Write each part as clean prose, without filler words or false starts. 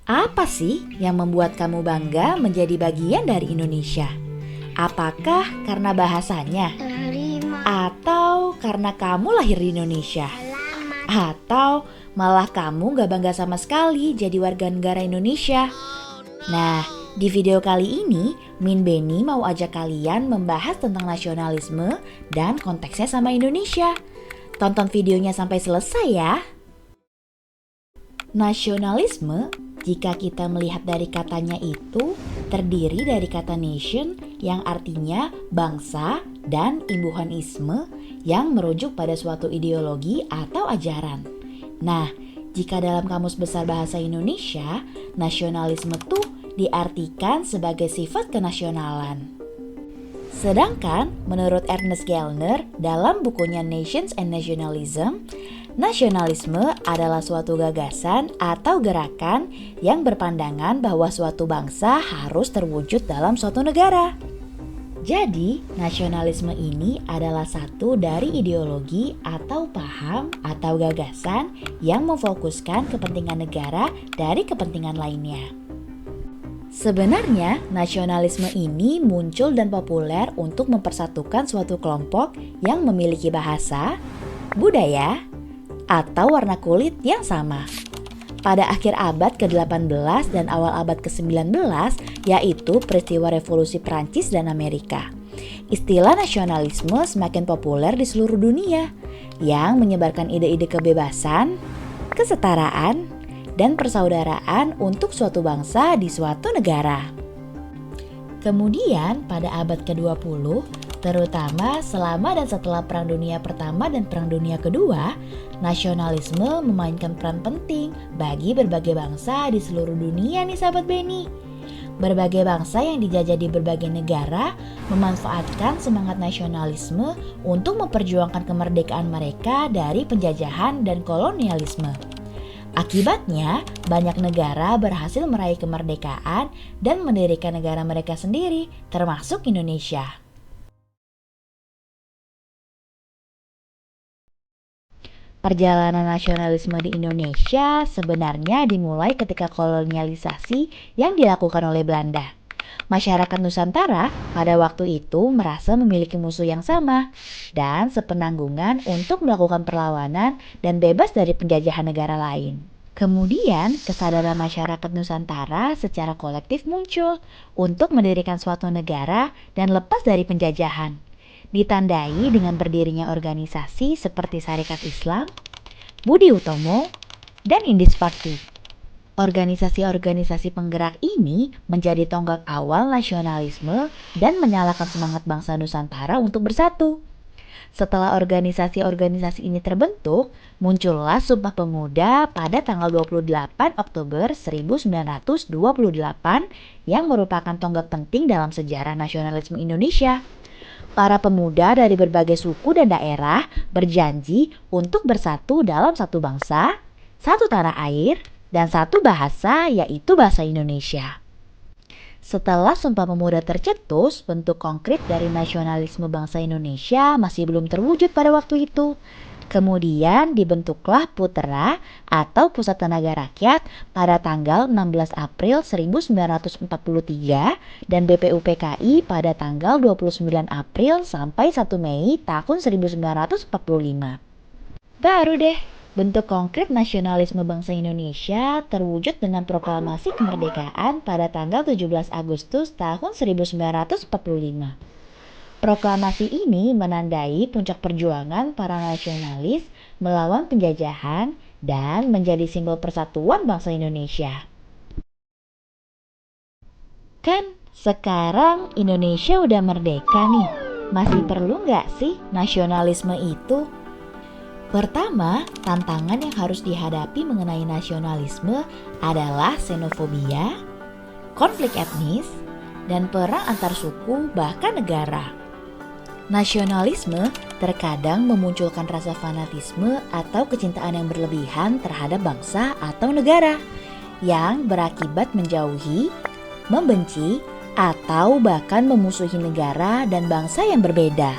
Apa sih yang membuat kamu bangga menjadi bagian dari Indonesia? Apakah karena bahasanya? Atau karena kamu lahir di Indonesia? Atau malah kamu gak bangga sama sekali jadi warga negara Indonesia? Nah, di video kali ini, Min Beni mau ajak kalian membahas tentang nasionalisme dan konteksnya sama Indonesia. Tonton videonya sampai selesai ya. Nasionalisme, jika kita melihat dari katanya itu, terdiri dari kata nation yang artinya bangsa dan imbuhanisme yang merujuk pada suatu ideologi atau ajaran. Nah, jika dalam Kamus Besar Bahasa Indonesia, nasionalisme tuh diartikan sebagai sifat kenasionalan. Sedangkan menurut Ernest Gellner dalam bukunya Nations and Nationalism, nasionalisme adalah suatu gagasan atau gerakan yang berpandangan bahwa suatu bangsa harus terwujud dalam suatu negara. Jadi, nasionalisme ini adalah satu dari ideologi atau paham atau gagasan yang memfokuskan kepentingan negara dari kepentingan lainnya. Sebenarnya, nasionalisme ini muncul dan populer untuk mempersatukan suatu kelompok yang memiliki bahasa, budaya, atau warna kulit yang sama. Pada akhir abad ke-18 dan awal abad ke-19, yaitu peristiwa revolusi Prancis dan Amerika. Istilah nasionalisme semakin populer di seluruh dunia, yang menyebarkan ide-ide kebebasan, kesetaraan, dan persaudaraan untuk suatu bangsa di suatu negara. Kemudian pada abad ke-20, terutama selama dan setelah Perang Dunia Pertama dan Perang Dunia Kedua, nasionalisme memainkan peran penting bagi berbagai bangsa di seluruh dunia nih sahabat Beni. Berbagai bangsa yang dijajah di berbagai negara memanfaatkan semangat nasionalisme untuk memperjuangkan kemerdekaan mereka dari penjajahan dan kolonialisme. Akibatnya, banyak negara berhasil meraih kemerdekaan dan mendirikan negara mereka sendiri, termasuk Indonesia. Perjalanan nasionalisme di Indonesia sebenarnya dimulai ketika kolonialisasi yang dilakukan oleh Belanda. Masyarakat Nusantara pada waktu itu merasa memiliki musuh yang sama dan sepenanggungan untuk melakukan perlawanan dan bebas dari penjajahan negara lain. Kemudian, kesadaran masyarakat Nusantara secara kolektif muncul untuk mendirikan suatu negara dan lepas dari penjajahan. Ditandai dengan berdirinya organisasi seperti Sarekat Islam, Budi Utomo, dan Indis Party. Organisasi-organisasi penggerak ini menjadi tonggak awal nasionalisme dan menyalakan semangat bangsa Nusantara untuk bersatu. Setelah organisasi-organisasi ini terbentuk, muncullah Sumpah Pemuda pada tanggal 28 Oktober 1928 yang merupakan tonggak penting dalam sejarah nasionalisme Indonesia. Para pemuda dari berbagai suku dan daerah berjanji untuk bersatu dalam satu bangsa, satu tanah air, dan satu bahasa, yaitu bahasa Indonesia. Setelah Sumpah Pemuda tercetus, bentuk konkret dari nasionalisme bangsa Indonesia masih belum terwujud pada waktu itu. Kemudian dibentuklah PUTERA atau Pusat Tenaga Rakyat pada tanggal 16 April 1943 dan BPUPKI pada tanggal 29 April sampai 1 Mei tahun 1945. Baru deh, bentuk konkret nasionalisme bangsa Indonesia terwujud dengan proklamasi kemerdekaan pada tanggal 17 Agustus tahun 1945. Proklamasi ini menandai puncak perjuangan para nasionalis melawan penjajahan dan menjadi simbol persatuan bangsa Indonesia. Kan sekarang Indonesia udah merdeka nih, masih perlu nggak sih nasionalisme itu? Pertama, tantangan yang harus dihadapi mengenai nasionalisme adalah xenofobia, konflik etnis, dan perang antar suku bahkan negara. Nasionalisme terkadang memunculkan rasa fanatisme atau kecintaan yang berlebihan terhadap bangsa atau negara yang berakibat menjauhi, membenci, atau bahkan memusuhi negara dan bangsa yang berbeda.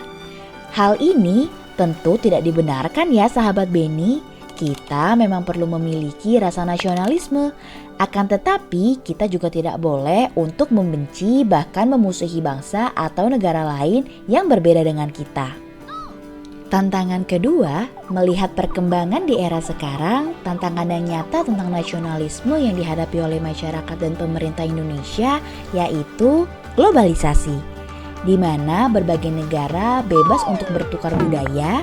Hal ini tentu tidak dibenarkan ya sahabat Beni. Kita memang perlu memiliki rasa nasionalisme, akan tetapi kita juga tidak boleh untuk membenci bahkan memusuhi bangsa atau negara lain yang berbeda dengan kita. Tantangan kedua, melihat perkembangan di era sekarang, tantangan yang nyata tentang nasionalisme yang dihadapi oleh masyarakat dan pemerintah Indonesia yaitu globalisasi, di mana berbagai negara bebas untuk bertukar budaya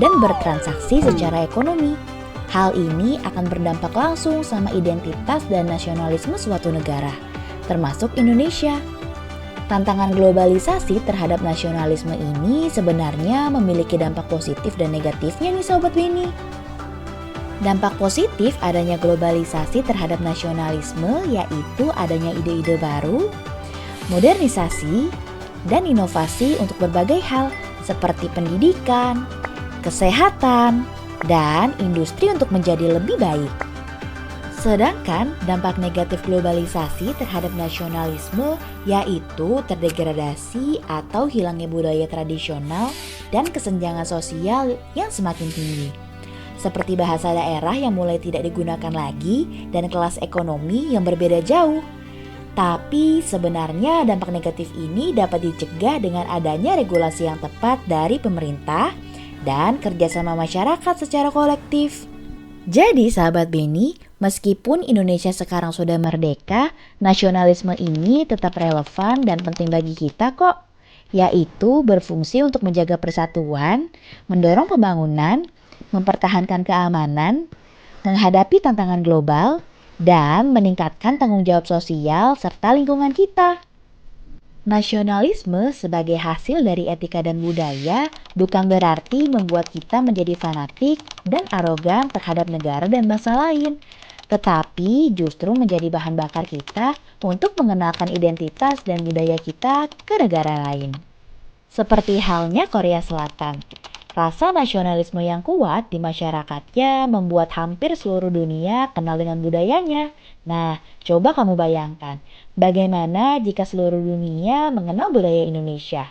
dan bertransaksi secara ekonomi. Hal ini akan berdampak langsung sama identitas dan nasionalisme suatu negara, termasuk Indonesia. Tantangan globalisasi terhadap nasionalisme ini sebenarnya memiliki dampak positif dan negatifnya nih Sobat Beni. Dampak positif adanya globalisasi terhadap nasionalisme yaitu adanya ide-ide baru, modernisasi, dan inovasi untuk berbagai hal seperti pendidikan, kesehatan, dan industri untuk menjadi lebih baik. Sedangkan dampak negatif globalisasi terhadap nasionalisme yaitu terdegradasi atau hilangnya budaya tradisional dan kesenjangan sosial yang semakin tinggi. Seperti bahasa daerah yang mulai tidak digunakan lagi dan kelas ekonomi yang berbeda jauh. Tapi sebenarnya dampak negatif ini dapat dicegah dengan adanya regulasi yang tepat dari pemerintah dan kerjasama masyarakat secara kolektif. Jadi sahabat Beni, meskipun Indonesia sekarang sudah merdeka, nasionalisme ini tetap relevan dan penting bagi kita kok. Yaitu berfungsi untuk menjaga persatuan, mendorong pembangunan, mempertahankan keamanan, menghadapi tantangan global, dan meningkatkan tanggung jawab sosial serta lingkungan kita. Nasionalisme sebagai hasil dari etika dan budaya bukan berarti membuat kita menjadi fanatik dan arogan terhadap negara dan bangsa lain, tetapi justru menjadi bahan bakar kita untuk mengenalkan identitas dan budaya kita ke negara lain. Seperti halnya Korea Selatan, rasa nasionalisme yang kuat di masyarakatnya membuat hampir seluruh dunia kenal dengan budayanya. Nah, coba kamu bayangkan, bagaimana jika seluruh dunia mengenal budaya Indonesia?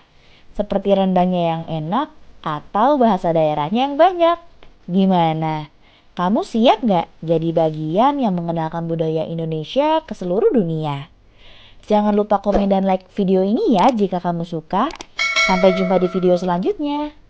Seperti rendangnya yang enak atau bahasa daerahnya yang banyak. Gimana? Kamu siap nggak jadi bagian yang mengenalkan budaya Indonesia ke seluruh dunia? Jangan lupa komen dan like video ini ya jika kamu suka. Sampai jumpa di video selanjutnya.